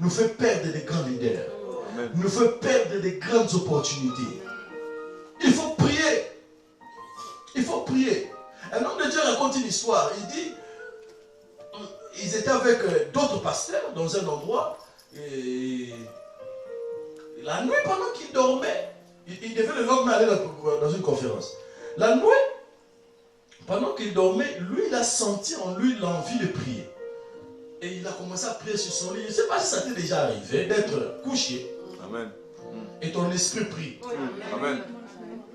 nous fait perdre des grands leaders, nous fait perdre des grandes opportunités. Il faut prier. Il faut prier. Un homme de Dieu raconte une histoire. Il dit, ils étaient avec d'autres pasteurs dans un endroit. Et la nuit, pendant qu'ils dormaient, il devait le lendemain aller dans une conférence. La nuit, pendant qu'il dormait, lui, il a senti en lui l'envie de prier. Et il a commencé à prier sur son lit. Je ne sais pas si ça t'est déjà arrivé d'être couché. Amen. Et ton esprit prie. Amen.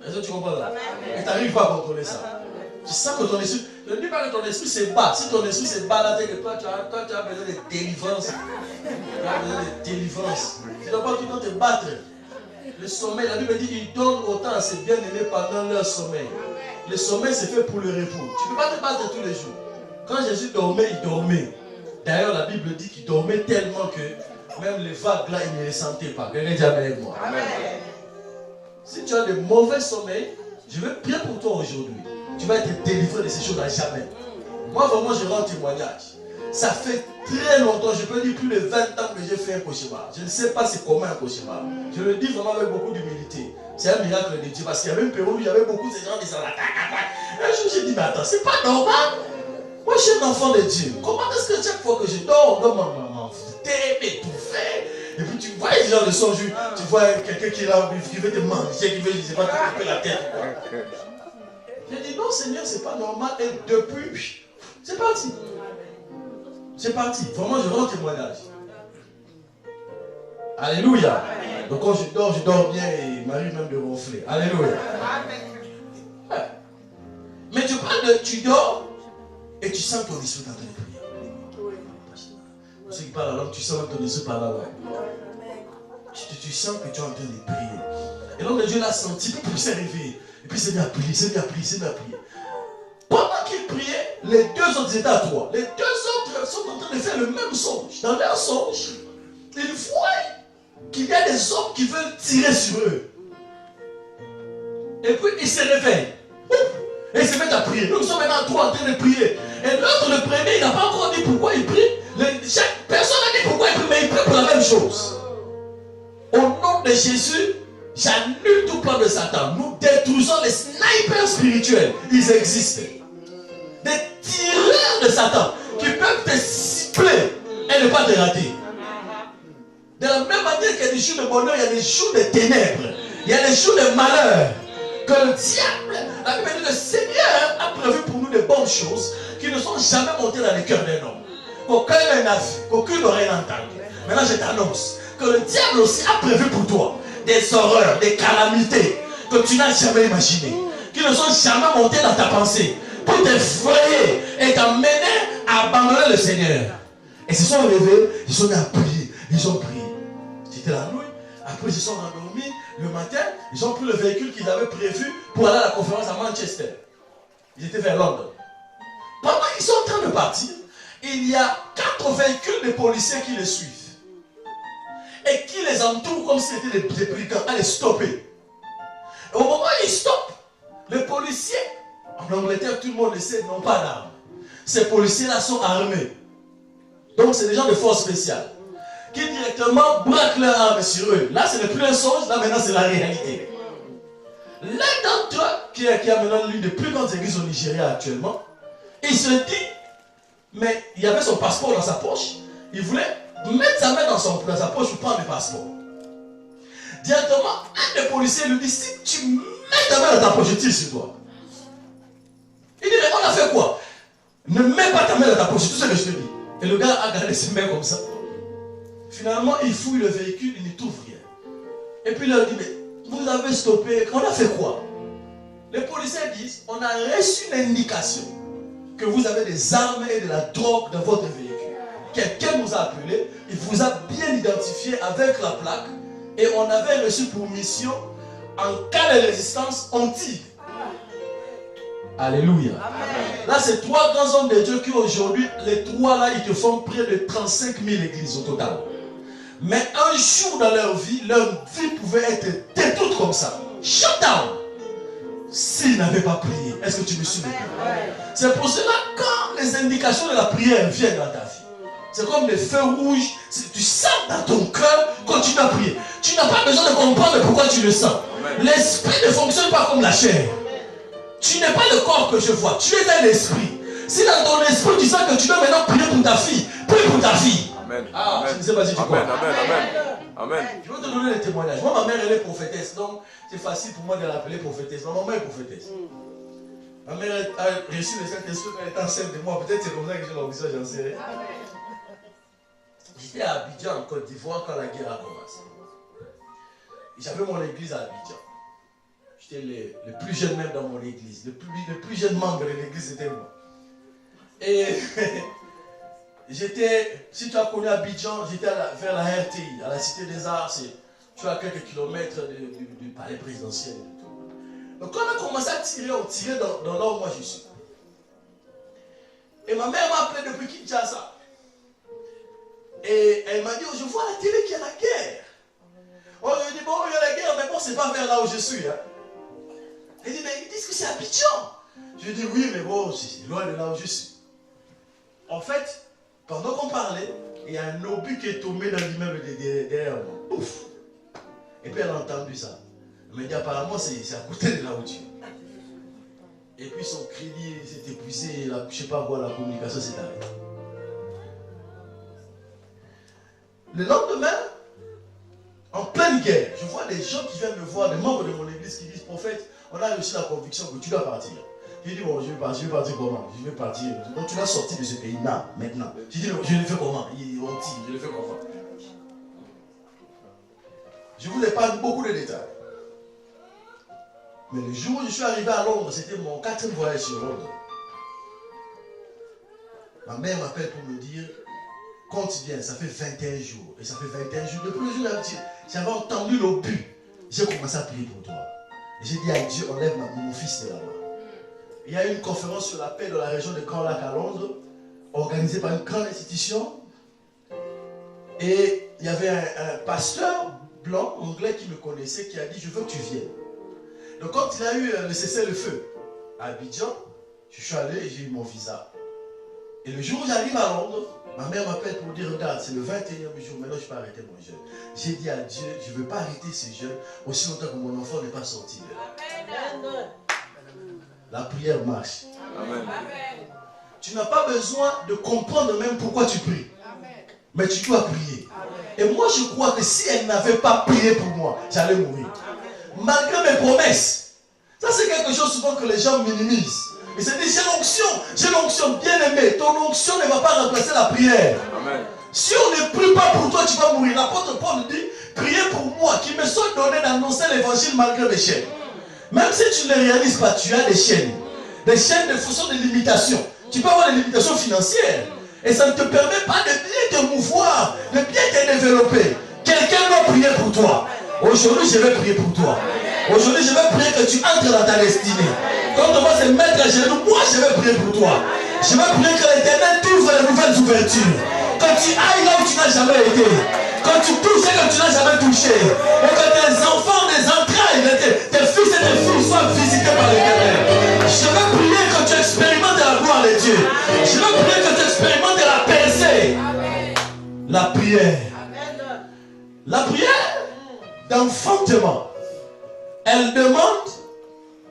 Est-ce que tu comprends là? Et tu n'arrives pas à contrôler ça. Tu sens que ton esprit, je ne dis pas que ton esprit se bat. Si ton esprit se bat là, c'est que toi tu as besoin de délivrance. Tu as besoin de délivrance. Tu ne dois pas tout le temps te battre. Le sommeil, la Bible dit qu'ils donnent autant à ses bien-aimés pendant leur sommeil. Le sommeil c'est fait pour le repos. Tu ne peux pas te battre tous les jours. Quand Jésus dormait, il dormait. D'ailleurs, la Bible dit qu'il dormait tellement que même les vagues là, il ne les sentait pas. Quelqu'un dit amen avec moi. Amen. Si tu as de mauvais sommeil, je vais prier pour toi aujourd'hui. Tu vas être délivré de ces choses à jamais. Moi, vraiment, je rends témoignage. Ça fait très longtemps, je peux dire plus de 20 ans que j'ai fait un cauchemar. Je ne sais pas c'est comment un cauchemar. Je le dis vraiment avec beaucoup d'humilité. C'est un miracle de Dieu. Parce qu'il y avait une période où il y avait beaucoup de gens qui disaient un jour, j'ai dit, mais attends, c'est pas normal. Moi, je suis un enfant de Dieu. Comment est-ce que chaque fois que je dors, on doit m'envoûter, m'étouffer? Et puis tu vois ce genre de songe, tu vois quelqu'un qui est là, qui veut te manger, qui veut, je sais pas, te couper la tête. J'ai dit, non Seigneur, c'est pas normal. Et depuis, c'est parti. C'est parti. Vraiment, je rends témoignage. Alléluia. Donc quand je dors bien et il m'arrive même de ronfler. Alléluia. Ouais. Mais tu parles de, tu dors et tu sens ton esprit en train de prier. Pour ceux qui parlent à l'homme, tu sens ton esprit par là. Tu sens que tu es en train de prier. Et l'homme de Dieu l'a senti, puis il s'est réveillé. Et puis il s'est mis à prier, s'est mis à prier, s'est mis à prier. Pendant qu'il priait, les deux autres étaient à trois. Les deux autres sont en train de faire le même songe. Dans leur songe, ils voient qu'il y a des hommes qui veulent tirer sur eux. Et puis ils se réveillent. Et ils se mettent à prier. Nous sommes maintenant trois en train de prier. Et l'autre, le premier, il n'a pas encore dit pourquoi il prie. Chaque personne a dit pourquoi il prie, mais il prie pour la même chose. Au nom de Jésus, j'annule tout plan de Satan. Nous détruisons les snipers spirituels. Ils existent. Des tireurs de Satan qui peuvent te cibler et ne pas te rater. De la même manière qu'il y a des jours de bonheur, il y a des jours de ténèbres. Il y a des jours de malheur. Que le diable, la Bible dit, le Seigneur a prévu pour nous de bonnes choses qui ne sont jamais montées dans les cœurs d'un homme. Qu'aucun n'a vu, qu'aucune n'aurait entendu. Maintenant, je t'annonce que le diable aussi a prévu pour toi des horreurs, des calamités que tu n'as jamais imaginées, qui ne sont jamais montées dans ta pensée, pour t'effrayer et t'amener à abandonner le Seigneur. Et ils se sont réveillés, ils sont mis à prier, ils ont prié. C'était la nuit, après ils se sont endormis, le matin, ils ont pris le véhicule qu'ils avaient prévu pour aller à la conférence à Manchester. Ils étaient vers Londres. Pendant qu'ils sont en train de partir, il y a 4 véhicules de policiers qui les suivent. Et qui les entourent comme si c'était des brigands à les stopper. Et au moment où ils stoppent, les policiers, en Angleterre, tout le monde le sait, n'ont pas d'armes. Ces policiers-là sont armés. Donc c'est des gens de force spéciale qui directement braquent leurs armes sur eux. Là, ce n'est plus un songe, là maintenant c'est la réalité. L'un d'entre eux, qui a maintenant l'une des plus grandes églises au Nigeria actuellement, il se dit, mais il avait son passeport dans sa poche, il voulait mettre sa main dans sa poche pour prendre le passeport. Directement, un des policiers lui dit, si tu mets ta main dans ta poche, je tire sur toi. Il dit, mais on a fait quoi? Ne mets pas ta main dans ta poche, c'est tout ce que je te dis. Et le gars a gardé ses mains comme ça. Finalement, il fouille le véhicule, il ne trouve rien. Et puis il leur dit, mais vous avez stoppé, on a fait quoi? Les policiers disent, on a reçu une indication que vous avez des armes et de la drogue dans votre véhicule. Quelqu'un nous a appelé, il vous a bien identifié avec la plaque et on avait reçu pour mission, en cas de résistance, on tire. Alléluia. Amen. Là, c'est 3 grands hommes de Dieu qui aujourd'hui, les 3 là, ils te font près de 35 000 églises au total. Mais un jour dans leur vie pouvait être détruite comme ça. Shut down. S'ils n'avaient pas prié, est-ce que tu me suis? C'est pour cela quand les indications de la prière viennent dans ta vie, C'est comme les feux rouges. Tu sens dans ton cœur quand tu dois prier. Tu n'as pas besoin de comprendre pourquoi tu le sens. L'esprit ne fonctionne pas comme la chair. Tu n'es pas le corps que je vois. Tu es un esprit. Si dans ton esprit tu sens que tu dois maintenant prier pour ta fille, prie pour ta fille. Amen. Ah, je ne sais pas si tu crois. Amen. Je vais te donner des témoignages. Moi, ma mère, elle est prophétesse. Donc, c'est facile pour moi de l'appeler prophétesse. Ma maman est prophétesse. Ma mère a reçu le Saint-Esprit quand elle était enceinte de moi. Peut-être c'est comme ça que j'ai l'ambition, j'en sais rien. J'étais à Abidjan, en Côte d'Ivoire, quand la guerre a commencé. J'avais mon église à Abidjan. J'étais le plus jeune même dans mon église. Le plus jeune membre de l'église, c'était moi. Et j'étais, si tu as connu Abidjan, j'étais vers la RTI, à la Cité des Arts. Tu as quelques kilomètres du palais présidentiel. Donc quand on a commencé à tirer, on tirait dans là où moi je suis. Et ma mère m'a appelé depuis Kinshasa. Et elle m'a dit, oh, je vois à la télé qu'il y a la guerre. Oh, je dis, bon, il y a la guerre, mais bon, c'est pas vers là où je suis. Hein. Elle dit, mais ils disent que c'est Abidjan. Je dis, oui, mais bon, c'est loin de là où je suis. En fait, pendant qu'on parlait, il y a un obus qui est tombé dans l'immeuble derrière moi. Ouf. Et puis elle a entendu ça. Elle m'a dit, apparemment, c'est à côté de là où tu es. Et puis son crédit s'est épuisé, je ne sais pas quoi, la communication s'est arrêtée. Le lendemain, en pleine guerre, je vois des gens qui viennent me voir, des membres de mon église qui disent, prophète, on a reçu la conviction que tu dois partir. J'ai dit, bon, je vais partir comment? Je vais partir. Donc tu dois sortir de ce pays-là, maintenant. J'ai dit, je le fais comment? On tire, je le fais comment? Je vous épargne beaucoup de détails. Mais le jour où je suis arrivé à Londres, c'était mon 4e voyage sur Londres. Ma mère m'appelle pour me dire, quand tu viens, ça fait 21 jours. Et ça fait 21 jours. Depuis le jour où j'avais entendu l'obus, j'ai commencé à prier pour toi. Et j'ai dit à Dieu, enlève mon fils de là-bas. Il y a eu une conférence sur la paix dans la région de Grand Lac à Londres, organisée par une grande institution. Et il y avait un pasteur blanc, anglais, qui me connaissait, qui a dit, je veux que tu viennes. Donc quand il a eu le cessez-le-feu à Abidjan, je suis allé et j'ai eu mon visa. Et le jour où j'arrive à Londres, ma mère m'appelle pour dire, regarde, c'est le 21e jour, maintenant je peux arrêter mon jeûne. J'ai dit à Dieu, je ne veux pas arrêter ce jeûne aussi longtemps que mon enfant n'est pas sorti de là. La prière marche. Amen. Tu n'as pas besoin de comprendre même pourquoi tu pries. Mais tu dois prier. Et moi je crois que si elle n'avait pas prié pour moi, j'allais mourir. Malgré mes promesses. Ça c'est quelque chose souvent que les gens minimisent. Ils se disent, j'ai l'onction, bien aimé. Ton onction ne va pas remplacer la prière. Amen. Si on ne prie pas pour toi, tu vas mourir. L'apôtre Paul dit, priez pour moi, qui me soit donné d'annoncer l'évangile malgré mes chaînes. Même si tu ne les réalises pas, tu as des chaînes. Des chaînes de fonction de limitation. Tu peux avoir des limitations financières. Et ça ne te permet pas de bien te mouvoir, de bien te développer. Quelqu'un doit prier pour toi. Aujourd'hui, je vais prier pour toi. Aujourd'hui, je vais prier que tu entres dans ta destinée. Quand on va se mettre à genoux, moi, je vais prier pour toi. Je vais prier que l'Éternel t'ouvre les nouvelles ouvertures. Que tu ailles là où tu n'as jamais été. Quand tu touches ce que tu n'as jamais touché. Et que tes enfants, tes entrailles, tes fils et tes filles soient visités par l'Éternel. Je vais prier que tu expérimentes la gloire de Dieu. Je vais prier que tu expérimentes la percée. La prière. La prière d'enfantement. Elle demande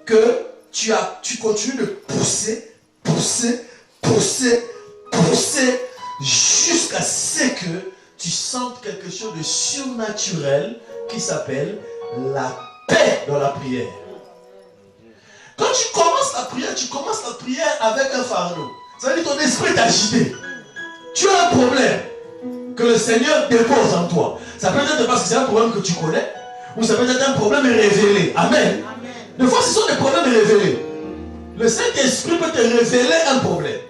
que tu continues de pousser jusqu'à ce que tu sentes quelque chose de surnaturel qui s'appelle la paix dans la prière. Quand tu commences la prière avec un fardeau. Ça veut dire que ton esprit est agité. Tu as un problème que le Seigneur dépose en toi. Ça peut être parce que c'est un problème que tu connais, ou ça peut être un problème révélé. Amen. Des fois, ce sont des problèmes révélés. Le Saint-Esprit peut te révéler un problème.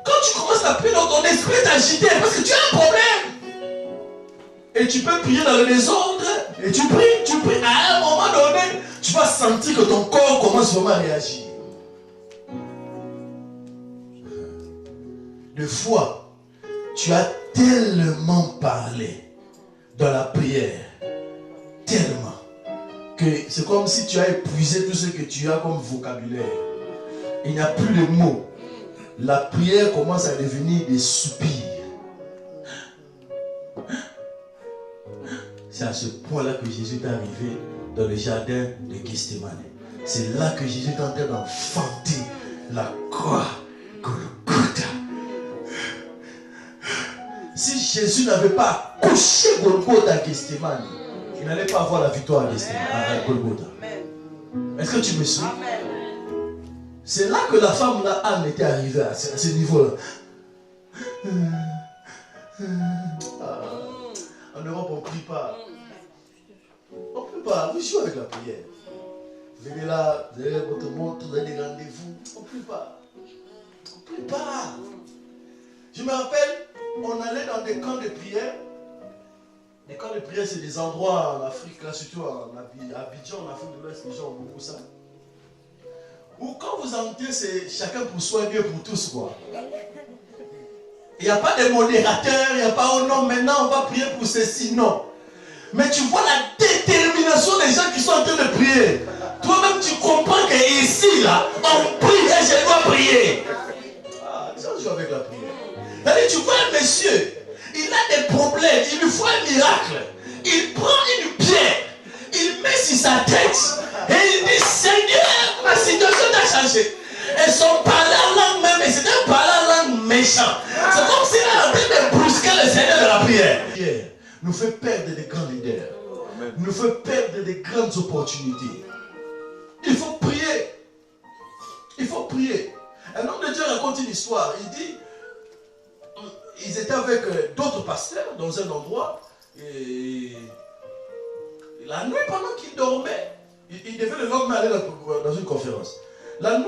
Quand tu commences à prier, ton esprit est agité parce que tu as un problème. Et tu peux prier dans le désordre. Et tu pries. À un moment donné, tu vas sentir que ton corps commence vraiment à réagir. Des fois, tu as tellement parlé dans la prière. Tellement. Que c'est comme si tu as épuisé tout ce que tu as comme vocabulaire. Il n'y a plus de mots. La prière commence à devenir des soupirs. C'est à ce point-là que Jésus est arrivé dans le jardin de Gethsémane. C'est là que Jésus est en train d'enfanter la croix Golgotha. Si Jésus n'avait pas couché Golgotha à Gethsémane, il n'allait pas avoir la victoire à Golgotha. Est-ce que tu me suis? C'est là que la femme là, Anne était arrivée à ce niveau-là. En Europe, on ne prie pas. On ne prie pas. Vous jouez avec la prière. Vous venez là, vous avez votre montre, vous avez des rendez-vous. On ne prie pas. On ne prie pas. Je me rappelle, on allait dans des camps de prière. Les camps de prière, c'est des endroits en Afrique, là, surtout à Abidjan, en Afrique de l'Ouest, les gens ont beaucoup ça. Où quand vous entrez, c'est chacun pour soi, Dieu pour tous, quoi. Il n'y a pas de modérateur, il n'y a pas oh non, maintenant on va prier pour ceci, non. Mais tu vois la détermination des gens qui sont en train de prier. Toi-même, tu comprends qu'ici, là, on prie et je dois prier. Ah, ça joue avec la prière. C'est-à-dire, tu vois un monsieur, il a des problèmes, il lui faut un miracle. Il prend une pierre, il met sur sa tête et il dit Seigneur, ma situation a changé. Et son parler en langue même, et c'est un parler en langue méchant. C'est comme s'il est en train de brusquer le Seigneur de la prière. La prière nous fait perdre des grands leaders, nous fait perdre des grandes opportunités. Il faut prier. Il faut prier. Un homme de Dieu raconte une histoire. Il dit ils étaient avec d'autres pasteurs dans un endroit et la nuit pendant qu'ils dormaient, il devait le lendemain aller dans une conférence. La nuit,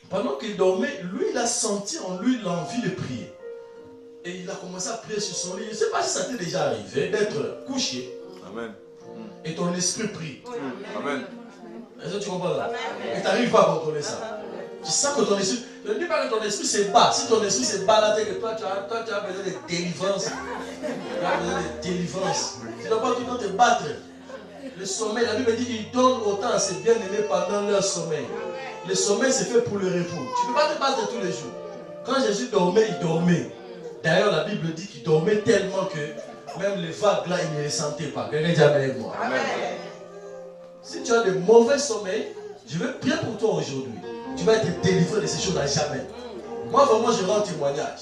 pendant qu'il dormait, lui il a senti en lui l'envie de prier. Et il a commencé à prier sur son lit. Je ne sais pas si ça t'est déjà arrivé d'être couché. Amen. Et ton esprit prie. Amen. Est-ce que tu comprends là? Et tu n'arrives pas à contrôler ça. Tu sens que ton esprit, je ne dis pas que ton esprit se bat. Si ton esprit se bat là, toi tu as besoin de délivrance. Tu as besoin de délivrance. Tu ne dois pas tout le temps te battre. Le sommeil, la Bible dit qu'il donne autant à ses bien-aimés pendant leur sommeil. Le sommeil c'est fait pour le repos. Tu ne peux pas te battre tous les jours. Quand Jésus dormait, il dormait. D'ailleurs, la Bible dit qu'il dormait tellement que même les vagues là, il ne les sentait pas. Quelqu'un dit avec moi. Amen. Si tu as de mauvais sommeil, je vais prier pour toi aujourd'hui. Tu vas être délivré de ces choses à jamais. Moi, vraiment, je rends témoignage.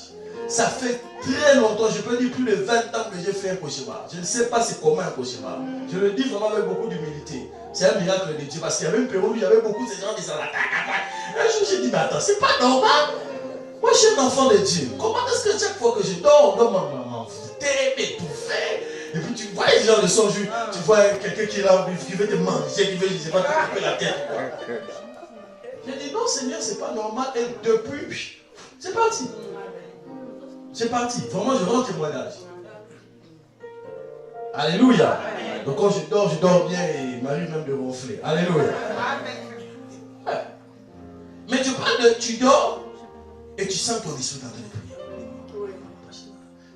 Ça fait très longtemps, je peux dire plus de 20 ans que j'ai fait un cauchemar. Je ne sais pas c'est comment un cauchemar. Je le dis vraiment avec beaucoup d'humilité. C'est un miracle de Dieu. Parce qu'il y avait une période où il y avait beaucoup de gens qui disaient un jour, j'ai dit, mais attends, c'est pas normal. Moi, je suis un enfant de Dieu. Comment est-ce que chaque fois que je dors, on doit m'envoûter, m'étouffer? Et puis tu vois les gens de son jus, tu vois quelqu'un qui est là, qui veut te manger, qui veut, je ne sais pas, te couper la tête. J'ai dit, non Seigneur, c'est pas normal. Et depuis, c'est parti. C'est parti. Vraiment, je rends témoignage. Alléluia. Donc quand je dors bien et il m'arrive même de ronfler. Alléluia. Ouais. Mais tu dors et tu sens ton esprit en train de prier.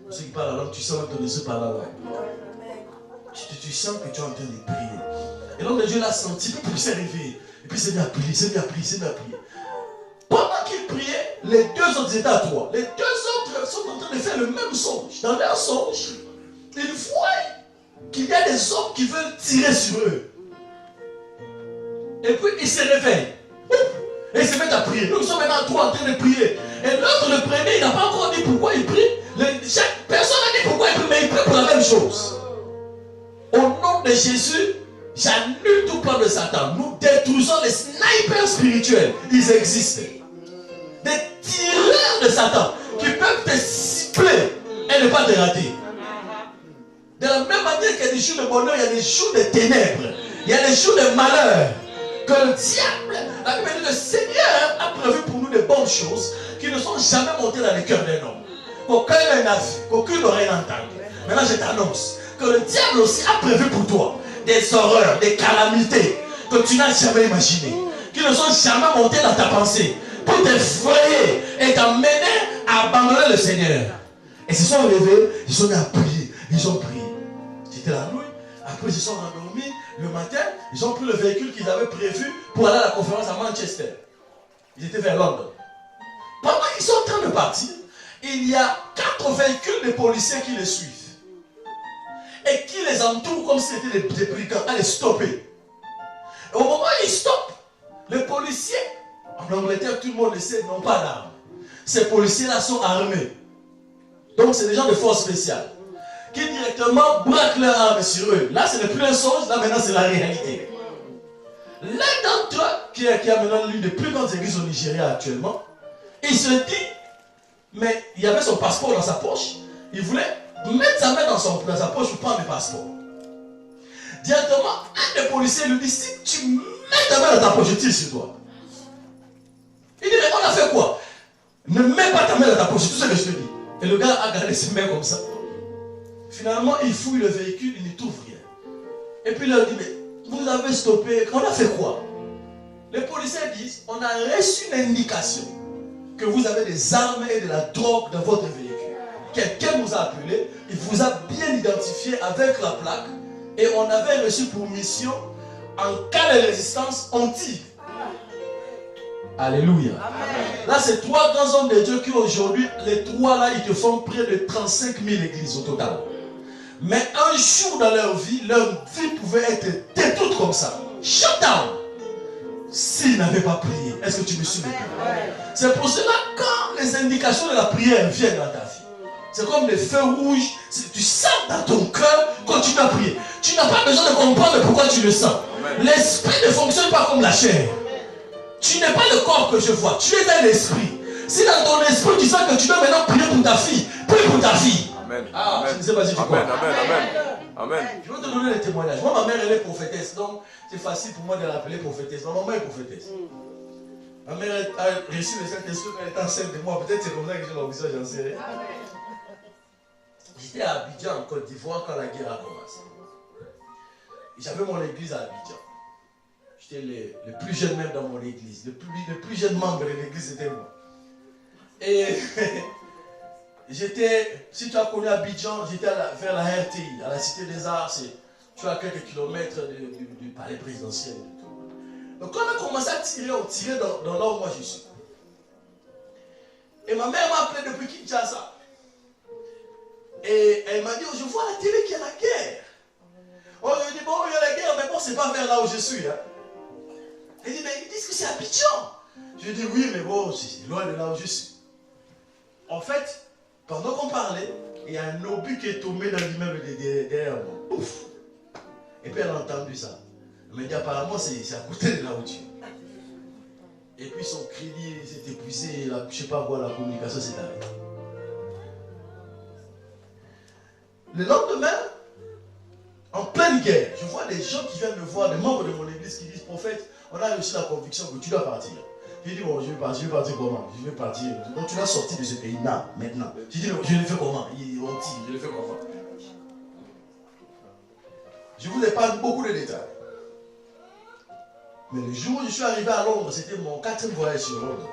Pour ceux qui parlent la langue, tu sens ton esprit par la langue. Tu sens que tu es en train de prier. Et l'homme de Dieu l'a senti, puis il s'est réveillé. Et puis il s'est mis à prier, il s'est mis à prier, il s'est mis à prier. Pendant qu'il priait, les deux autres étaient à toi. Les deux autres sont en train de faire le même songe. Dans leur songe, ils voient qu'il y a des hommes qui veulent tirer sur eux. Et puis ils se réveillent. Et ils se mettent à prier. Nous sommes maintenant trois en train de prier. Et l'autre, le premier, il n'a pas encore dit pourquoi il prie. Chaque personne a dit pourquoi il prie, mais il prie pour la même chose. Au nom de Jésus, j'annule tout plan de Satan. Nous détruisons les snipers spirituels. Ils existent. Des tireurs de Satan qui peuvent te cibler et ne pas te rater. De la même manière qu'il y a des jours de bonheur, il y a des jours de ténèbres. Il y a des jours de malheur. Que le diable, la Bible dit, le Seigneur a prévu pour nous de bonnes choses qui ne sont jamais montées dans le cœur d'un homme. Qu'aucun n'a vu, qu'aucune oreille n'a entendu. Maintenant, je t'annonce que le diable aussi a prévu pour toi des horreurs, des calamités que tu n'as jamais imaginées, qui ne sont jamais montées dans ta pensée, pour t'effrayer et t'amener à abandonner le Seigneur. Et ils se sont réveillés, ils sont mis à prier, ils ont prié. C'était la nuit, après ils se sont endormis, le matin, ils ont pris le véhicule qu'ils avaient prévu pour aller à la conférence à Manchester. Ils étaient vers Londres. Pendant qu'ils sont en train de partir, il y a 4 véhicules de policiers qui les suivent. et qui les entourent comme si c'était des brigands, à les stopper. Et au moment où ils stoppent, les policiers, en Angleterre, tout le monde le sait, n'ont pas d'armes. Ces policiers-là sont armés. Donc c'est des gens de force spéciale qui directement braquent leurs armes sur eux. Là, ce n'est plus un songe, là maintenant c'est la réalité. L'un d'entre eux, qui a maintenant l'une des plus grandes églises au Nigeria actuellement, il se dit, mais il avait son passeport dans sa poche, il voulait mettre sa main dans sa poche pour prendre le passeport. Directement, un des policiers lui dit, si tu mets ta main dans ta poche, je tire sur toi. Il dit, mais on a fait quoi? Ne mets pas ta main dans ta poche, c'est tout ce que je te dis. Et le gars a gardé ses mains comme ça. Finalement, il fouille le véhicule, il ne trouve rien. Et puis il leur dit, mais vous avez stoppé, on a fait quoi? Les policiers disent, on a reçu une indication que vous avez des armes et de la drogue dans votre véhicule. Quelqu'un nous a appelé, il vous a bien identifié avec la plaque et on avait reçu pour mission, en cas de résistance, on tire. Alléluia. Amen. Là, c'est 3 grands hommes de Dieu qui aujourd'hui, les 3 là, ils te font près de 35 000 églises au total. Mais un jour dans leur vie pouvait être détruite comme ça. Shut down. S'ils n'avaient pas prié, est-ce que tu me suis? C'est pour cela quand les indications de la prière viennent dans ta vie, c'est comme des feux rouges, tu sens dans ton cœur, continue à prier. Tu n'as pas besoin de comprendre pourquoi tu le sens. L'esprit ne fonctionne pas comme la chair. Tu n'es pas le corps que je vois, tu es un esprit. Si dans ton esprit tu sens que tu dois maintenant prier pour ta fille, prie pour ta fille. Amen. Ah, amen. Je ne sais pas si tu crois. Amen. Je vais te donner les témoignages. Moi, ma mère, elle est prophétesse, donc c'est facile pour moi de l'appeler prophétesse. Ma maman est prophétesse. Ma mère a reçu le Saint-Esprit quand elle était enceinte de moi. Peut-être c'est comme ça que j'ai l'ambition, j'en sais rien. J'étais à Abidjan, en Côte d'Ivoire, quand la guerre a commencé. J'avais mon église à Abidjan. J'étais le plus jeune même dans mon église. Le plus jeune membre de l'église, c'était moi. Et j'étais, si tu as connu Abidjan, j'étais vers la RTI, à la Cité des Arts. Tu as quelques kilomètres du palais présidentiel. Donc quand on a commencé à tirer, on tirait dans là où moi je suis. Et ma mère m'a appelé depuis Kinshasa. Et elle m'a dit, oh, je vois à la télé qu'il y a la guerre. Oh, je lui ai dit, bon, il y a la guerre, mais bon, c'est pas vers là où je suis. Hein. Elle dit, mais ils disent que c'est Abidjan. Je lui ai dit, oui, mais bon, c'est loin de là où je suis. En fait, pendant qu'on parlait, il y a un obus qui est tombé dans l'immeuble derrière moi. Ouf. Et puis elle a entendu ça. Elle m'a dit, apparemment, c'est à côté de là où tu es. Et puis son crédit s'est épuisé, je ne sais pas quoi, la communication s'est arrêtée. Le lendemain, en pleine guerre, je vois des gens qui viennent me voir, des membres de mon église qui disent, prophète, on a reçu la conviction que tu dois partir. Je dis, bon, je vais partir comment? Je vais partir. Donc tu dois sortir de ce pays-là, maintenant. Je dis, je le fais comment? On tire, je le fais comment? Je vous épargne beaucoup de détails. Mais le jour où je suis arrivé à Londres, c'était mon 4e voyage sur Londres.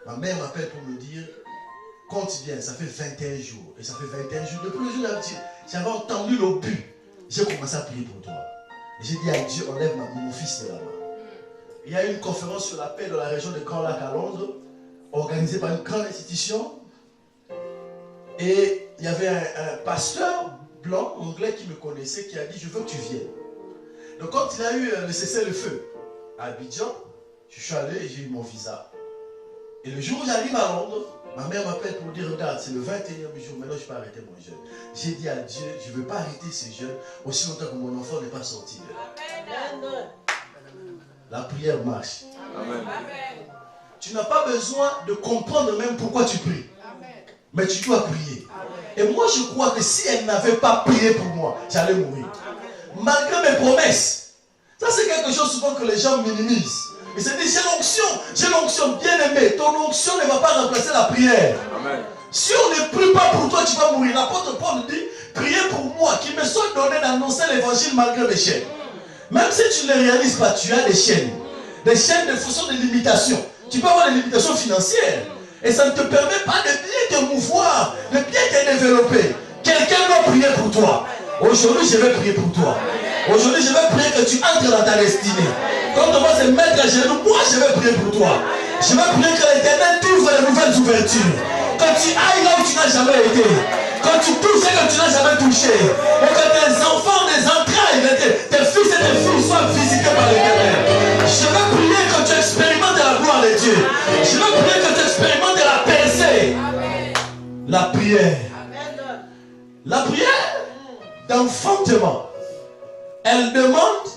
Ma mère m'appelle pour me dire, compte bien, ça fait 21 jours. Et ça fait 21 jours. Depuis le jour où j'avais entendu l'obus, j'ai commencé à prier pour toi. Et j'ai dit à Dieu, enlève mon fils de là-bas. Il y a eu une conférence sur la paix dans la région de Grand Lac à Londres, organisée par une grande institution. Et il y avait un pasteur blanc, anglais, qui me connaissait, qui a dit, je veux que tu viennes. Donc quand il a eu le cessez-le-feu à Abidjan, je suis allé et j'ai eu mon visa. Et le jour où j'arrive à Londres, ma mère m'appelle pour dire, regarde, c'est le 21e jour, maintenant je peux arrêter mon jeûne. J'ai dit à Dieu, je ne veux pas arrêter ce jeûne aussi longtemps que mon enfant n'est pas sorti de là. La prière marche. Amen. Tu n'as pas besoin de comprendre même pourquoi tu pries. Mais tu dois prier. Et moi je crois que si elle n'avait pas prié pour moi, j'allais mourir. Malgré mes promesses. Ça c'est quelque chose souvent que les gens minimisent. Ils se disent, j'ai l'onction, bien aimé. Ton onction ne va pas remplacer la prière. Amen. Si on ne prie pas pour toi, tu vas mourir. L'apôtre Paul dit, priez pour moi, qu'il me soit donné d'annoncer l'évangile malgré mes chaînes. Même si tu ne les réalises pas, tu as des chaînes. Des chaînes de fonction de limitation. Tu peux avoir des limitations financières. Et ça ne te permet pas de bien te mouvoir, de bien te développer. Quelqu'un doit prier pour toi. Aujourd'hui, je vais prier pour toi. Aujourd'hui, je vais prier que tu entres dans ta destinée. Quand on va se mettre à genoux, moi, je vais prier pour toi. Je vais prier que l'Éternel t'ouvre de nouvelles ouvertures. Que tu ailles là où tu n'as jamais été. Quand tu touches et que tu n'as accoucher. Et que tes enfants, des entrailles, tes fils et tes filles soient visités par l'Éternel. Je veux prier que tu expérimentes la gloire de Dieu. Je veux prier que tu expérimentes la percée. La prière. La prière d'enfantement. Elle demande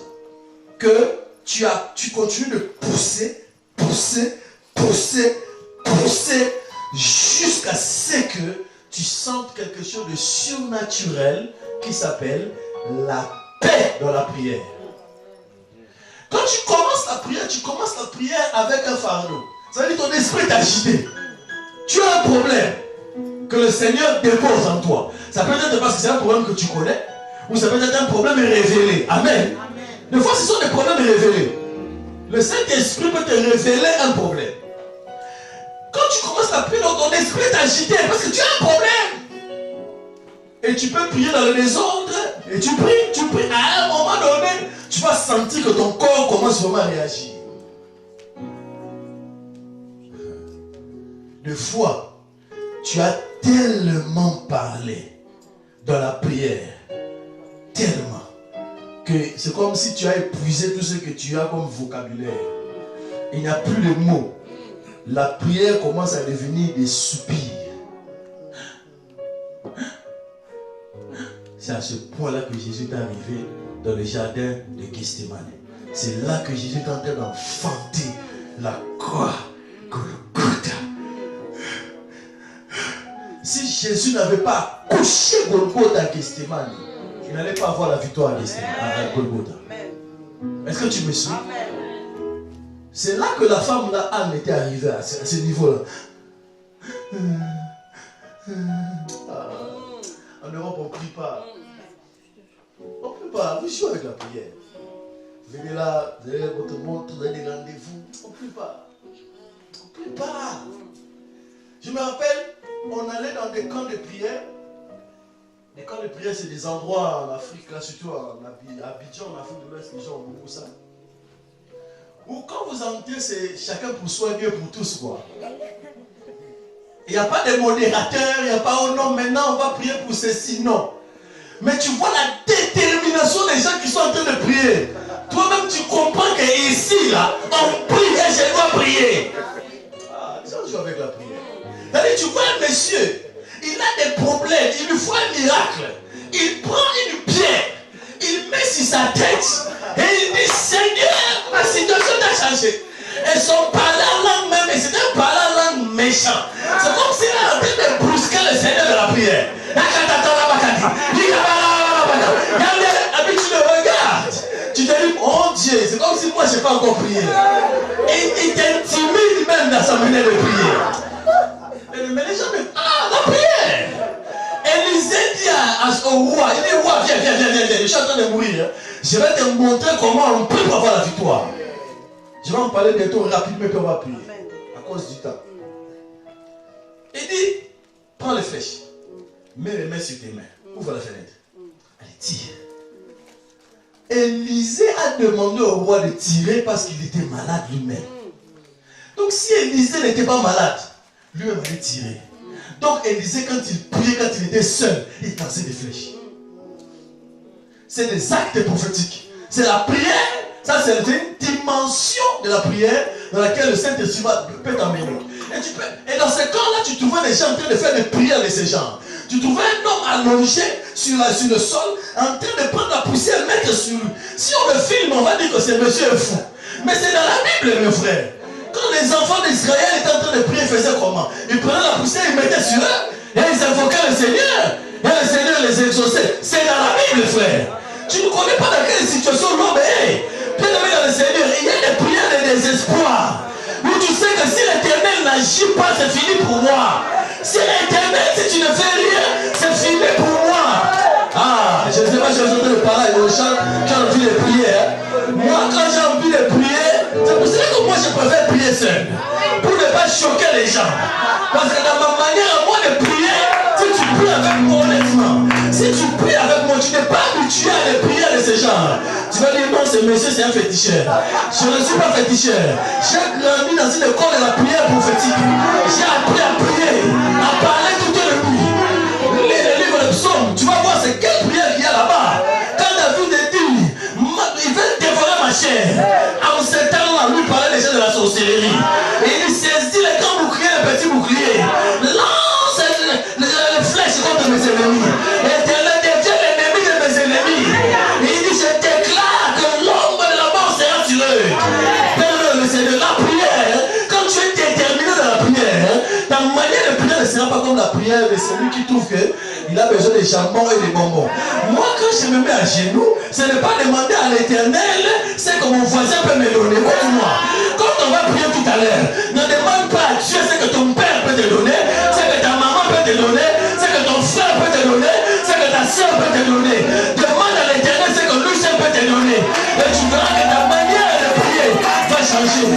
que tu continues de pousser jusqu'à ce que tu sentes quelque chose de surnaturel qui s'appelle la paix dans la prière. Quand tu commences la prière avec un fardeau. Ça veut dire que ton esprit est agité. Tu as un problème que le Seigneur dépose en toi. Ça peut être parce que c'est un problème que tu connais, ou ça peut être un problème révélé. Amen. Des fois, ce sont des problèmes révélés. Le Saint-Esprit peut te révéler un problème. Quand tu commences à prier, ton esprit est agité parce que tu as un problème. Et tu peux prier dans le désordre. Et tu pries. À un moment donné, tu vas sentir que ton corps commence vraiment à réagir. Des fois, tu as tellement parlé dans la prière. Tellement. Que c'est comme si tu as épuisé tout ce que tu as comme vocabulaire. Il n'y a plus de mots. La prière commence à devenir des soupirs. C'est à ce point-là que Jésus est arrivé dans le jardin de Gethsémani. C'est là que Jésus est en train d'enfanter la croix Golgotha. Si Jésus n'avait pas couché Golgotha à Gethsémani, il n'allait pas avoir la victoire à Golgotha. Est-ce que tu me suis? C'est là que la femme là, Anne était arrivée à ce niveau-là. En Europe, on ne prie pas. On ne prie pas. Vous jouez avec la prière. Venez là, vous avez votre montre, vous avez des rendez-vous. On ne prie pas. On ne prie pas. Je me rappelle, on allait dans des camps de prière. Les camps de prière, c'est des endroits en Afrique, là, surtout en Abidjan, en Afrique de l'Ouest, les gens ont beaucoup ça. Où quand vous entrez, c'est chacun pour soi, Dieu pour tous, quoi. Il n'y a pas de modérateur, il n'y a pas, oh non, maintenant on va prier pour ceci, non. Mais tu vois la détermination des gens qui sont en train de prier. Toi-même, tu comprends qu'ici, là, on prie et je dois prier. Ah, les gens jouent avec la prière. C'est-à-dire, tu vois un monsieur, il a des problèmes, il lui faut un miracle. Il prend une pierre, il met sur sa tête et il dit, Seigneur, ma situation t'a changé. Et son parler en langue même, et c'est un parler en langue méchant. C'est comme s'il est en train de brusquer le Seigneur de la prière. Tu le regardes, tu te dis, oh Dieu, c'est comme si moi je n'ai pas encore prié. Et il t'intimide même dans sa manière de prier. Mais les gens me disent, ah, la prière. Élisée dit au roi, il dit, roi, viens, je suis en train de mourir. Je vais te montrer comment on prie pour avoir la victoire. Je vais en parler bientôt rapidement, puis on va prier. À cause du temps. Il dit, prends les flèches. Mets les mains sur tes mains. Ouvre la fenêtre. Allez, tire. Élisée a demandé au roi de tirer parce qu'il était malade lui-même. Donc si Élisée n'était pas malade, lui-même allait tirer. Donc Élisée, quand il priait, quand il était seul, il lançait des flèches. C'est des actes prophétiques. C'est la prière. Ça, c'est une dimension de la prière dans laquelle le Saint-Esprit peut t'amener. Et dans ce cas-là, tu trouvais des gens en train de faire des prières de ces gens. Tu trouvais un homme allongé sur le sol, en train de prendre la poussière et mettre sur lui. Si on le filme, on va dire que ce monsieur est fou. Mais c'est dans la Bible, mes frères. Quand les enfants d'Israël étaient en train de prier, ils faisaient comment? Ils prenaient la poussière, ils mettaient sur eux, et ils invoquaient le Seigneur. Et le Seigneur les exauçait. C'est dans la Bible, frère. Tu ne connais pas dans quelle situation l'homme est. Bien aimé dans le Seigneur, il y a des prières de désespoir. Où tu sais que si l'Éternel n'agit pas, c'est fini pour moi. Si l'Éternel, si tu ne fais rien, c'est fini pour moi. Ah, je ne sais pas si vous entendez parler aux gens qui ont envie de prier. Moi, quand j'ai envie de prier, c'est pour ça que moi je préfère prier seul. Pour ne pas choquer les gens. Parce que dans ma manière à moi de prier, si tu pries avec moi honnêtement, si tu pries avec moi, tu n'es pas habitué à les prières de ces gens. Tu vas dire non, ce monsieur c'est un féticheur. Je ne suis pas féticheur. J'ai grandi dans une école de la prière prophétique. J'ai appris à prier, à parler toute la nuit. Lis le livre de psaumes, tu vas voir c'est quel ennemis. L'Éternel devient l'ennemi de mes ennemis. Il dit, je déclare que l'ombre de la mort sera sur eux. Père, c'est de la prière. Quand tu es déterminé dans la prière, ta manière de prière ne sera pas comme la prière de celui qui trouve qu'il a besoin de jambon et de bonbons. Moi, quand je me mets à genoux, ce n'est pas demander à l'Éternel ce que mon voisin peut me donner. Moi, quand on va prier tout à l'heure, ne demande pas à Dieu ce que ton père peut te donner, ce que ta maman peut te donner, ce que ton frère peut te donner, ce que ta soeur peut te donner. Demande à l'Éternel ce que lui seul peut te donner. Et tu verras que ta manière de prier va changer.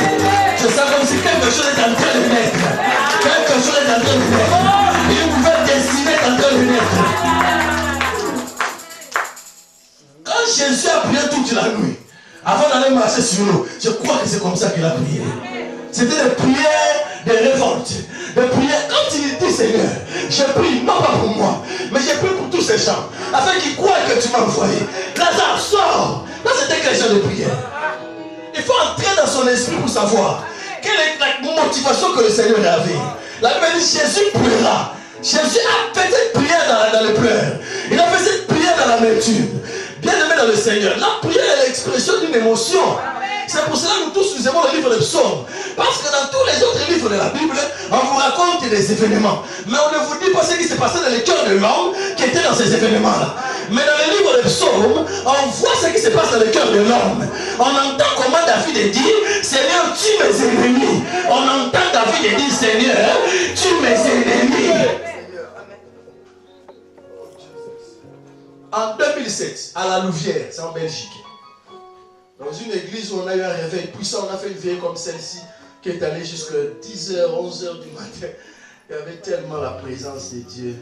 Je sens comme si quelque chose est en train de naître. Quelque chose est en train de naître. Une nouvelle destinée est en train de naître. Quand Jésus a prié toute la nuit, avant d'aller marcher sur l'eau, je crois que c'est comme ça qu'il a prié. C'était des prières de révolte. Des prières, quand il dit Seigneur, je prie non pas pour moi, mais je prie pour tous ces gens, afin qu'ils croient que tu m'as envoyé. Lazare, sors. Là, c'était quel genre de prière? Il faut entrer dans son esprit pour savoir quelle est la motivation que le Seigneur avait. La Bible dit Jésus pleura. Jésus a fait cette prière dans les pleurs. Il a fait cette prière dans l'amertume. Bien aimé dans le Seigneur, la prière est l'expression d'une émotion. C'est pour cela que nous tous nous aimons le livre des psaumes. Parce que dans tous les autres livres de la Bible, on vous raconte des événements. Mais on ne vous dit pas ce qui s'est passé dans le cœur de l'homme qui était dans ces événements-là. Mais dans le livre des psaumes, on voit ce qui se passe dans le cœur de l'homme. On entend comment David dit, Seigneur, tue mes ennemis. On entend David dire, Seigneur, tue mes ennemis. En 2007, à la Louvière, c'est en Belgique, dans une église où on a eu un réveil puissant, on a fait une veille comme celle-ci qui est allée jusqu'à 10h, 11h du matin. Il y avait tellement la présence de Dieu.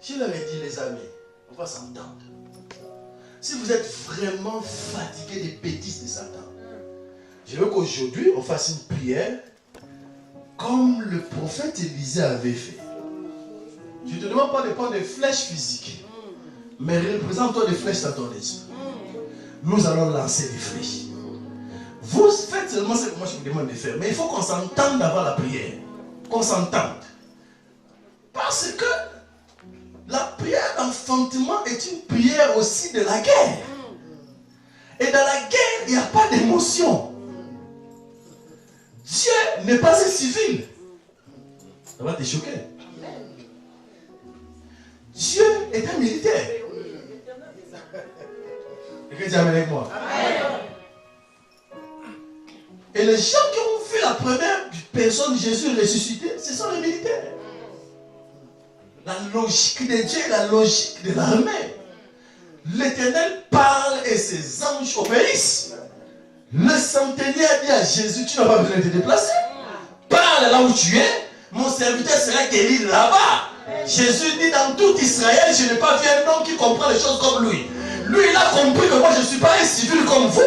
Je leur ai dit, les amis, on va s'entendre. Si vous êtes vraiment fatigués des bêtises de Satan, je veux qu'aujourd'hui, on fasse une prière comme le prophète Élisée avait fait. Je ne te demande pas de prendre des flèches physiques, mais représente-toi des flèches dans ton esprit. Nous allons lancer des flèches. Vous faites seulement ce que moi je vous demande de faire. Mais il faut qu'on s'entende avant la prière. Qu'on s'entende. Parce que la prière d'enfantement est une prière aussi de la guerre. Et dans la guerre, il n'y a pas d'émotion. Dieu n'est pas un civil. Ça va te choquer. Dieu est un militaire. Et que Dieu amène avec moi. Et les gens qui ont vu la première personne de Jésus ressuscité, ce sont les militaires. La logique de Dieu est la logique de l'armée. L'Éternel parle et ses anges obéissent. Le centenier a dit à Jésus, tu n'as pas besoin de te déplacer. Parle là où tu es, mon serviteur sera guéri là-bas. Jésus dit, dans tout Israël, je n'ai pas vu un homme qui comprend les choses comme lui. Lui, il a compris que moi, je ne suis pas un civil comme vous.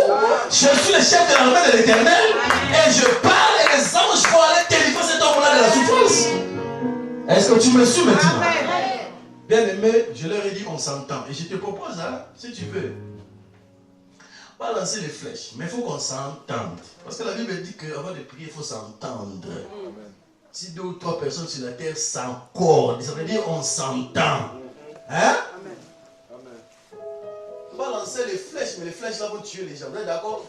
Je suis le chef de l'armée de l'Éternel. Et je parle et les anges vont aller délivrer cet homme-là de la souffrance. Est-ce que tu me suis maintenant? Bien aimé, je leur ai dit qu'on s'entend. Et je te propose, hein, si tu veux, on va lancer les flèches. Mais il faut qu'on s'entende. Parce que la Bible dit qu'avant de prier, il faut s'entendre. Si 2 ou 3 personnes sur la terre s'accordent, ça veut dire on s'entend. Hein? On va lancer les flèches, mais les flèches là vont tuer les gens. Vous êtes d'accord?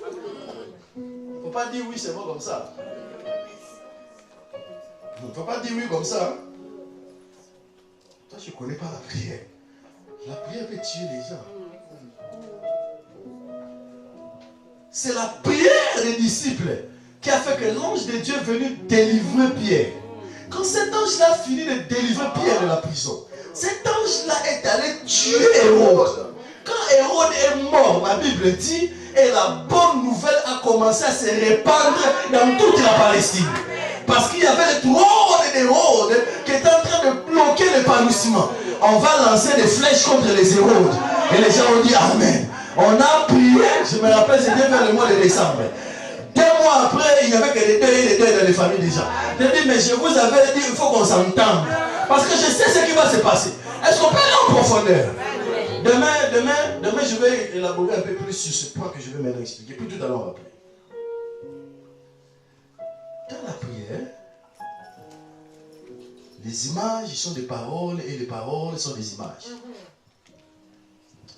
Il ne faut pas dire oui seulement comme ça. Il ne faut pas dire oui comme ça. Toi, je ne connais pas la prière. La prière peut tuer les gens. C'est la prière des disciples qui a fait que l'ange de Dieu est venu délivrer Pierre. Quand cet ange-là a fini de délivrer Pierre de la prison, cet ange-là est allé tuer Hérode. Quand Hérode est mort, la Bible dit, et la bonne nouvelle a commencé à se répandre dans toute la Palestine. Parce qu'il y avait des trônes d'Hérode qui étaient en train de bloquer l'épanouissement. On va lancer des flèches contre les Hérodes. Et les gens ont dit Amen. On a prié, je me rappelle, c'était vers le mois de décembre. 2 mois après, il n'y avait que des deuils dans les familles déjà. Je dis, mais je vous avais dit, il faut qu'on s'entende. Parce que je sais ce qui va se passer. Est-ce qu'on peut aller en profondeur? Demain, je vais élaborer un peu plus sur ce point que je vais maintenant expliquer. Puis tout à l'heure, on va prier. Dans la prière, Les images sont des paroles et les paroles sont des images.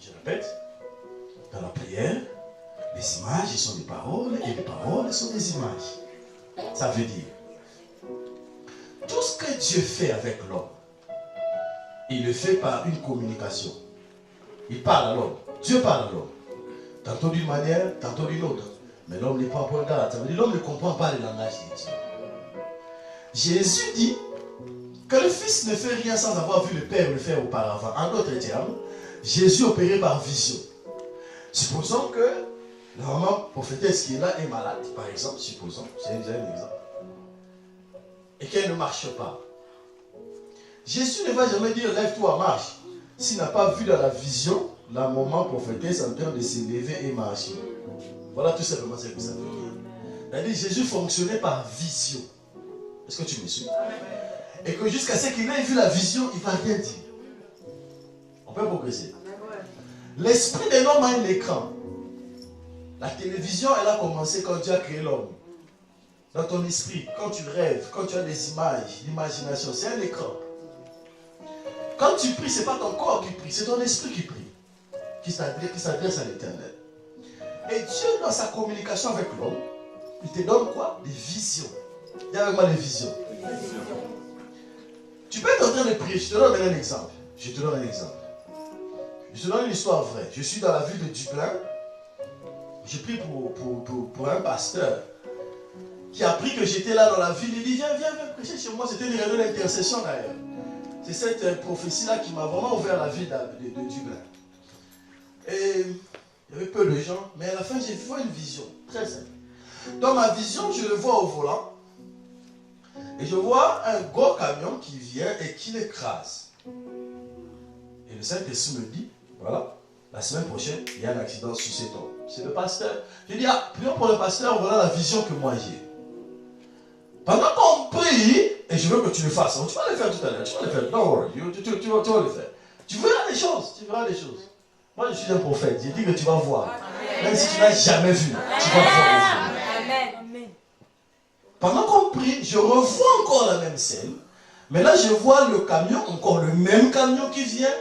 Je répète, dans la prière, les images sont des paroles et les paroles sont des images. Ça veut dire, tout ce que Dieu fait avec l'homme, il le fait par une communication. Il parle à l'homme. Dieu parle à l'homme. Tantôt d'une manière, tantôt d'une autre. Mais l'homme n'est pas en point de garde. Ça veut dire l'homme ne comprend pas le langage de Dieu. Jésus dit que le Fils ne fait rien sans avoir vu le Père le faire auparavant. En d'autres termes, Jésus opérait par vision. Supposons que la maman prophétesse qui est là est malade, par exemple, supposons, c'est un exemple, et qu'elle ne marche pas. Jésus ne va jamais dire lève-toi, marche, s'il n'a pas vu dans la vision la maman prophétesse en train de se lever et marcher. Voilà tout simplement ce que ça veut dire. C'est-à-dire Jésus fonctionnait par vision. Est-ce que tu me suis? Et que jusqu'à ce qu'il ait vu la vision, il ne va rien dire. On peut progresser. L'esprit de l'homme a un écran. La télévision, elle a commencé quand Dieu a créé l'homme. Dans ton esprit, quand tu rêves, quand tu as des images, l'imagination, c'est un écran. Quand tu pries, ce n'est pas ton corps qui prie, c'est ton esprit qui prie, qui s'adresse à l'Éternel. Et Dieu, dans sa communication avec l'homme, il te donne quoi? Des visions. Dis avec moi les visions. Tu peux être en train de prier. Je te donne un exemple. Je te donne une histoire vraie. Je suis dans la ville de Dublin. J'ai pris pour un pasteur qui a appris que j'étais là dans la ville. Il dit viens prêcher chez moi. C'était une réunion d'intercession d'ailleurs. C'est cette prophétie-là qui m'a vraiment ouvert la ville de Dublin. Et il y avait peu de gens, mais à la fin j'ai vu une vision très simple. Dans ma vision, je le vois au volant. Et je vois un gros camion qui vient et qui l'écrase. Et le Saint-Esprit me dit, voilà, la semaine prochaine, il y a un accident sur cet homme. C'est le pasteur. Je dis, prions pour le pasteur, voilà la vision que moi j'ai. Pendant qu'on prie, et je veux que tu le fasses, tu vas le faire tout à l'heure, tu vas le faire, don't worry, tu vas le faire. Tu verras les choses, Moi je suis un prophète, j'ai dit que tu vas voir. Amen. Même si tu n'as jamais vu, tu vas voir. Amen. Pendant qu'on prie, je revois encore la même scène. Mais là, je vois le camion, encore le même camion qui vient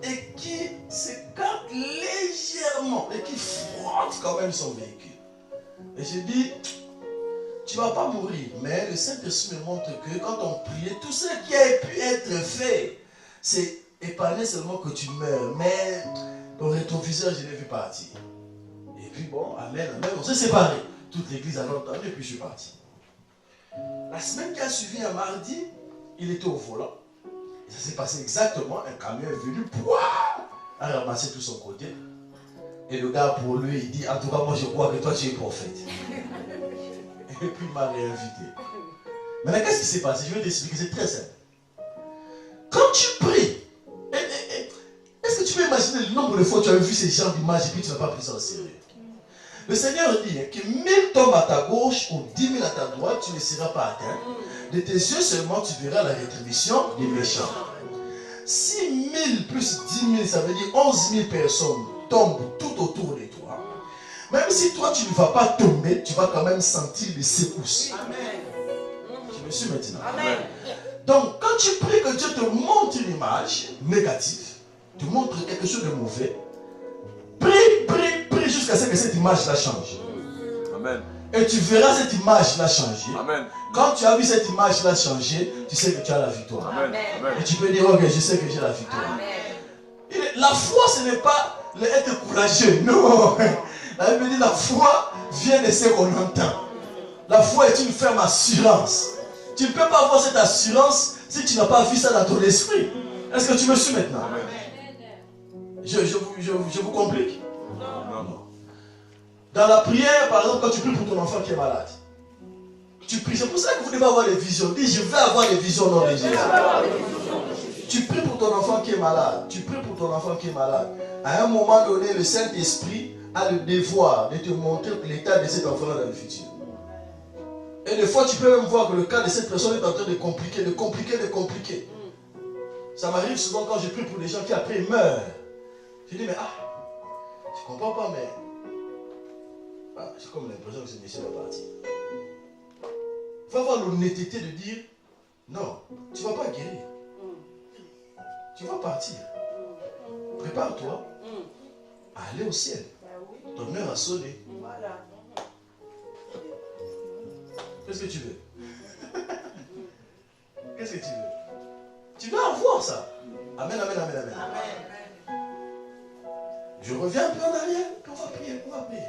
et qui s'écarte légèrement et qui frotte quand même son véhicule. Et je dis, tu ne vas pas mourir. Mais le Saint-Esprit me montre que quand on priait, tout ce qui a pu être fait, c'est épargner seulement que tu meurs. Mais dans ton visage, je l'ai vu partir. Et puis bon, amen. On s'est séparés. Toute l'église a entendu et puis je suis parti. La semaine qui a suivi, un mardi, il était au volant. Et ça s'est passé exactement. Un camion est venu, a ramassé tout son côté. Et le gars, pour lui, il dit, en tout cas, moi je crois que toi tu es prophète. Et puis il m'a réinvité. Maintenant, qu'est-ce qui s'est passé? Je vais t'expliquer, c'est très simple. Quand tu pries, est-ce que tu peux imaginer le nombre de fois que tu as vu ces genres d'images et puis tu n'as pas pris ça au sérieux? Le Seigneur dit que 1000 tombent à ta gauche ou 10 000 à ta droite, tu ne seras pas atteint. De tes yeux seulement, tu verras la rétribution des méchants. 6 000 plus 10 000, ça veut dire 11 000 personnes tombent tout autour de toi. Même si toi, tu ne vas pas tomber, tu vas quand même sentir les secousses. Amen. Je me suis maintenant. Amen. Donc, quand tu pries que Dieu te montre une image négative, te montre quelque chose de mauvais, prie jusqu'à ce que cette image-là change. Amen. Et tu verras cette image-là changer. Amen. Quand tu as vu cette image-là changer, tu sais que tu as la victoire. Amen. Et tu peux dire, ok, je sais que j'ai la victoire. Amen. La foi, ce n'est pas être courageux. Non. La Bible dit, la foi vient de ce qu'on entend. La foi est une ferme assurance. Tu ne peux pas avoir cette assurance si tu n'as pas vu ça dans ton esprit. Est-ce que tu me suis maintenant? Amen. Je vous complique? Non. Dans la prière, par exemple, quand tu pries pour ton enfant qui est malade, tu pries. C'est pour ça que vous devez avoir des visions. Dis, je vais avoir des visions dans les Jésus. Tu pries pour ton enfant qui est malade. À un moment donné, le Saint-Esprit a le devoir de te montrer l'état de cet enfant-là dans le futur. Et des fois, tu peux même voir que le cas de cette personne est en train de compliquer. Ça m'arrive souvent quand je prie pour des gens qui après meurent. Je dis, mais je comprends pas, mais j'ai comme l'impression que ce monsieur va partir. Il faut avoir l'honnêteté de dire, Non, tu ne vas pas guérir. Tu vas partir. Prépare-toi à aller au ciel. Ton heure a sonné. Qu'est-ce que tu veux? Qu'est-ce que tu veux? Tu dois avoir ça. Amen, amen, amen, amen. Je reviens un peu en arrière. On va prier, on va prier.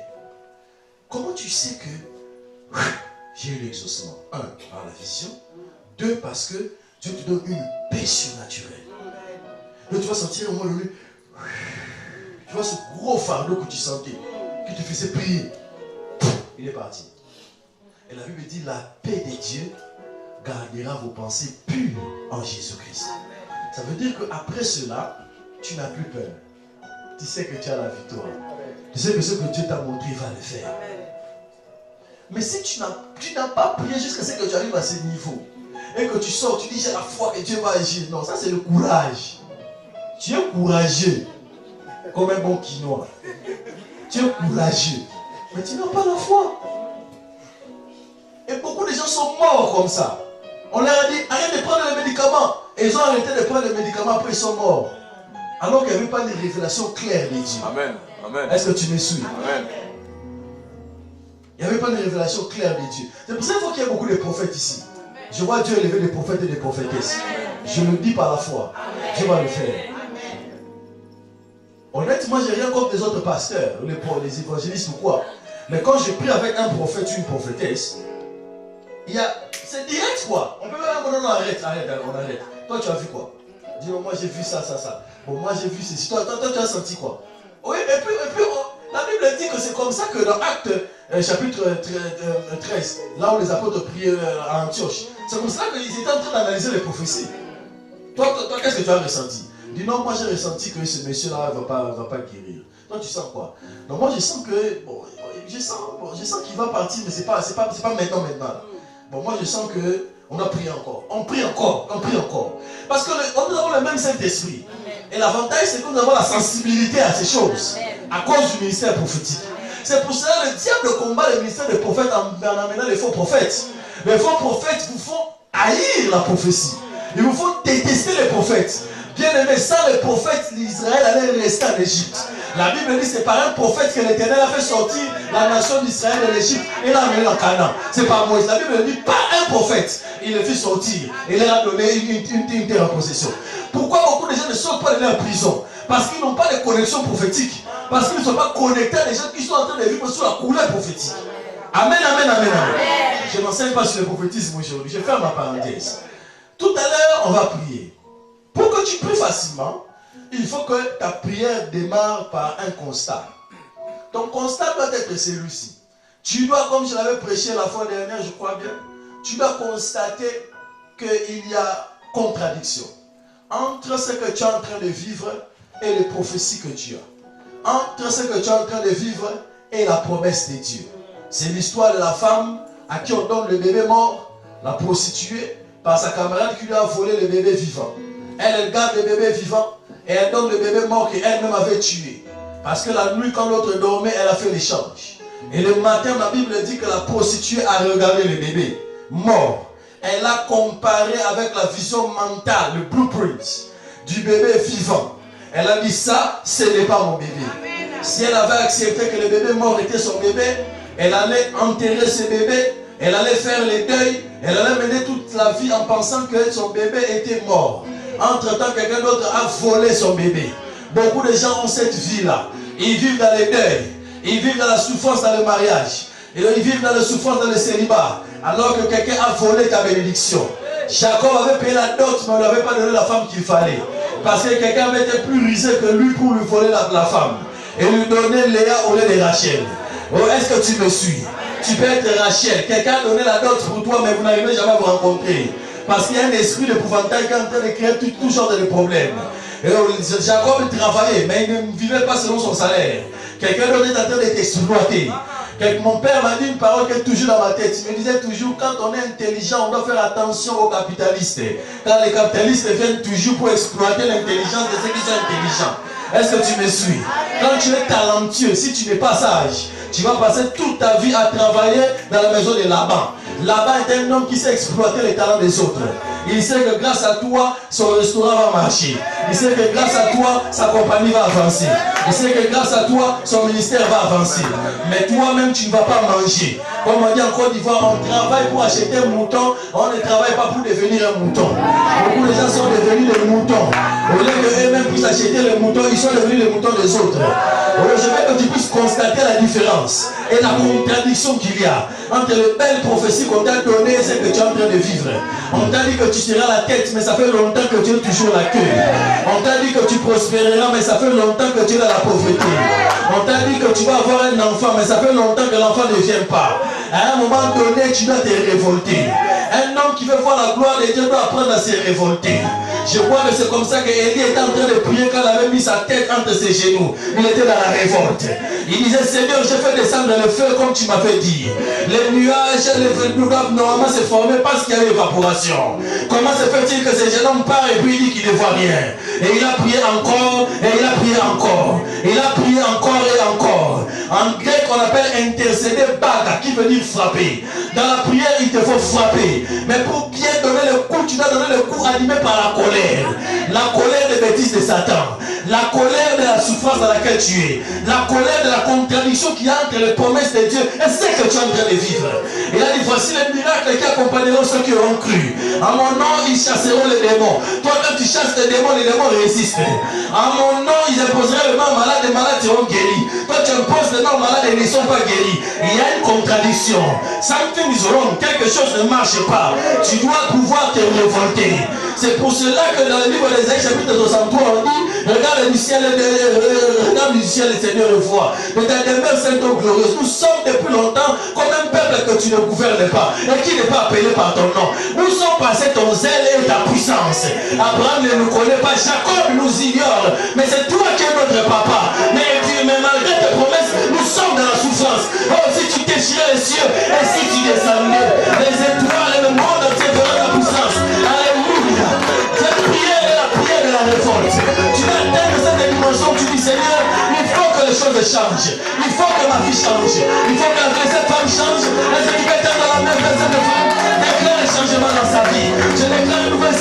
Comment tu sais que j'ai eu l'exaucement? 1, par la vision. 2, parce que Dieu te donne une paix surnaturelle. Donc tu vas sentir au moins le lieu. Tu vois ce gros fardeau que tu sentais, qui te faisait prier. Il est parti. Et la Bible dit, la paix de Dieu gardera vos pensées pures en Jésus-Christ. Ça veut dire qu'après cela, tu n'as plus peur. Tu sais que tu as la victoire. Tu sais que ce que Dieu t'a montré, il va le faire. Mais si tu n'as pas prié jusqu'à ce que tu arrives à ce niveau, et que tu sors, tu dis j'ai la foi que Dieu va agir. Non, ça c'est le courage. Tu es courageux, comme un bon quinoa. Tu es courageux, mais tu n'as pas la foi. Et beaucoup de gens sont morts comme ça. On leur a dit arrête de prendre les médicaments. Et ils ont arrêté de prendre les médicaments, après ils sont morts. Alors qu'il n'y avait pas de révélation claire de Dieu. Amen. Amen. Est-ce que tu me suis? Amen. Il n'y avait pas de révélation claire de Dieu. C'est pour ça qu'il y a beaucoup de prophètes ici. Je vois Dieu élever des prophètes et des prophétesses. Je le dis par la foi. Dieu va le faire. Honnêtement, je n'ai rien contre les autres pasteurs, les évangélistes ou quoi. Mais quand je prie avec un prophète ou une prophétesse, c'est direct quoi. On peut même dire non, arrête, on arrête. Toi tu as vu quoi? Dis-moi, moi j'ai vu ça. Bon, moi j'ai vu ceci. Toi tu as senti quoi? Oui, et puis la Bible dit que c'est comme ça que dans Actes chapitre 13, là où les apôtres priaient à Antioche, c'est comme ça qu'ils étaient en train d'analyser les prophéties. Toi qu'est-ce que tu as ressenti? Dis non, moi j'ai ressenti que ce monsieur-là ne va pas guérir. Toi tu sens quoi? Non, moi je sens que, je sens qu'il va partir, mais c'est pas maintenant. Bon, moi je sens que on a prié encore. On prie encore. Parce que nous avons le même Saint-Esprit. Et l'avantage, c'est que nous avons la sensibilité à ces choses. À cause du ministère prophétique. C'est pour cela que le diable combat le ministère des prophètes en amenant les faux prophètes. Les faux prophètes vous font haïr la prophétie. Ils vous font détester les prophètes. Bien aimé, sans les prophètes, l'Israël allait rester en Égypte. La Bible dit que c'est par un prophète que l'Éternel a fait sortir la nation d'Israël de l'Égypte et l'a amené en Canaan. C'est pas Moïse. La Bible dit par un prophète, il le fit sortir et leur a donné une terre en possession. Pourquoi beaucoup de gens ne sortent pas de leur prison? Parce qu'ils n'ont pas de connexion prophétique. Parce qu'ils ne sont pas connectés à des gens qui sont en train de vivre sous la couleur prophétique. Amen. Je n'enseigne pas sur le prophétisme aujourd'hui. Je ferme ma parenthèse. Tout à l'heure, on va prier. Pour que tu pries facilement, il faut que ta prière démarre par un constat. Ton constat doit être celui-ci. Tu dois, comme je l'avais prêché la fois dernière, je crois bien, tu dois constater qu'il y a contradiction entre ce que tu es en train de vivre et les prophéties que tu as. Entre ce que tu es en train de vivre et la promesse de Dieu. C'est l'histoire de la femme à qui on donne le bébé mort, la prostituée, par sa camarade qui lui a volé le bébé vivant. Elle garde le bébé vivant et elle donne le bébé mort qu'elle-même avait tué. Parce que la nuit, quand l'autre dormait, elle a fait l'échange. Et le matin, la Bible dit que la prostituée a regardé le bébé mort. Elle a comparé avec la vision mentale, le blueprint du bébé vivant. Elle a dit ça, ce n'est pas mon bébé. Si elle avait accepté que le bébé mort était son bébé, elle allait enterrer ce bébé, elle allait faire les deuils, elle allait mener toute la vie en pensant que son bébé était mort. Entre-temps, quelqu'un d'autre a volé son bébé. Beaucoup de gens ont cette vie-là. Ils vivent dans les deuils. Ils vivent dans la souffrance dans le mariage. Et ils vivent dans la souffrance dans le célibat. Alors que quelqu'un a volé ta bénédiction. Jacob avait payé la dot, mais on ne lui avait pas donné la femme qu'il fallait. Parce que quelqu'un avait été plus rusé que lui pour lui voler la femme. Et lui donner Léa au lieu de Rachel. Oh, est-ce que tu me suis? Tu peux être Rachel. Quelqu'un a donné la dot pour toi, mais vous n'arrivez jamais à vous rencontrer. Parce qu'il y a un esprit d'épouvantail qui est en train de créer tout genre de problèmes. Et Jacob travaillait, mais il ne vivait pas selon son salaire. Quelqu'un d'autre est en train de t'exploiter. Mon père m'a dit une parole qui est toujours dans ma tête. Il me disait toujours, quand on est intelligent, on doit faire attention aux capitalistes. Car les capitalistes viennent toujours pour exploiter l'intelligence de ceux qui sont intelligents. Est-ce que tu me suis? Quand tu es talentueux, si tu n'es pas sage, tu vas passer toute ta vie à travailler dans la maison de Laban. Laban est un homme qui sait exploiter les talents des autres. Il sait que grâce à toi, son restaurant va marcher. Il sait que grâce à toi, sa compagnie va avancer. Il sait que grâce à toi, son ministère va avancer. Mais toi-même, tu ne vas pas manger. Comme on dit en Côte d'Ivoire, on travaille pour acheter un mouton, on ne travaille pas pour devenir un mouton. Beaucoup de gens sont devenus des moutons. Au lieu qu'eux-mêmes puissent acheter les moutons, ils sont devenus les moutons des autres. Alors, je veux que tu puisses constater la différence et la contradiction qu'il y a entre les belles prophéties qu'on t'a données et celles que tu es en train de vivre. On t'a dit que tu seras la tête, mais ça fait longtemps que tu es toujours la queue. On t'a dit que tu prospéreras, mais ça fait longtemps que tu es dans la pauvreté. On t'a dit que tu vas avoir un enfant, mais ça fait longtemps que l'enfant ne vient pas. À un moment donné, tu dois te révolter. Un homme qui veut voir la gloire de Dieu doit apprendre à se révolter. Je crois que c'est comme ça qu'Élie était en train de prier quand il avait mis sa tête entre ses genoux. Il était dans la révolte. Il disait, Seigneur, je fais descendre le feu comme tu m'avais dit. Les nuages, les feux doivent normalement se former parce qu'il y a eu évaporation. Comment se fait-il que ce jeune homme part et puis il dit qu'il ne voit rien? Et il a prié encore, et il a prié encore. Il a prié encore et encore. En grec, on appelle intercéder baga, qui veut dire frapper. Dans la prière, il te faut frapper. Mais pour bien donner le coup, tu dois donner le coup animé par la colère. La colère des bêtises de Satan. La colère de la souffrance dans laquelle tu es. La colère de la contradiction qu'il y a entre les promesses de Dieu et ce que tu es en train de vivre. Il a dit, voici les miracles qui accompagneront ceux qui auront cru. À mon nom, ils chasseront les démons. Toi, quand tu chasses les démons résistent. À mon nom, ils imposeraient le nom malade, les malades seront guéris. Toi, tu imposes le nom malade et ils ne sont pas guéris. Il y a une contradiction. Something is wrong. Quelque chose ne marche pas. Tu dois pouvoir te révolter. C'est pour cela que dans le livre d'Ésaïe, chapitre 63, on dit, regarde du ciel, regarde du ciel, le Seigneur le voit. Mais ta demeure sainte et glorieuse, nous sommes depuis longtemps comme un peuple que tu ne gouvernes pas et qui n'est pas appelé par ton nom. Où sont passés ton zèle et ta puissance? Abraham ne nous connaît pas, Jacob nous ignore, mais c'est toi qui es notre papa. Mais malgré tes promesses, nous sommes dans la souffrance. Oh, si tu déchirais les cieux et si tu descendais, les étoiles et le monde entier verront ta puissance. Alléluia. Cette prière est la prière de la révolte. Tu vas atteindre cette dimension, tu dis, Seigneur, il faut que les choses changent. Il faut que ma vie change. Il faut que la vie de cette femme change. Les éducateurs dans la même personne de femme déclarent le changement dans sa vie. Je déclare une nouvelle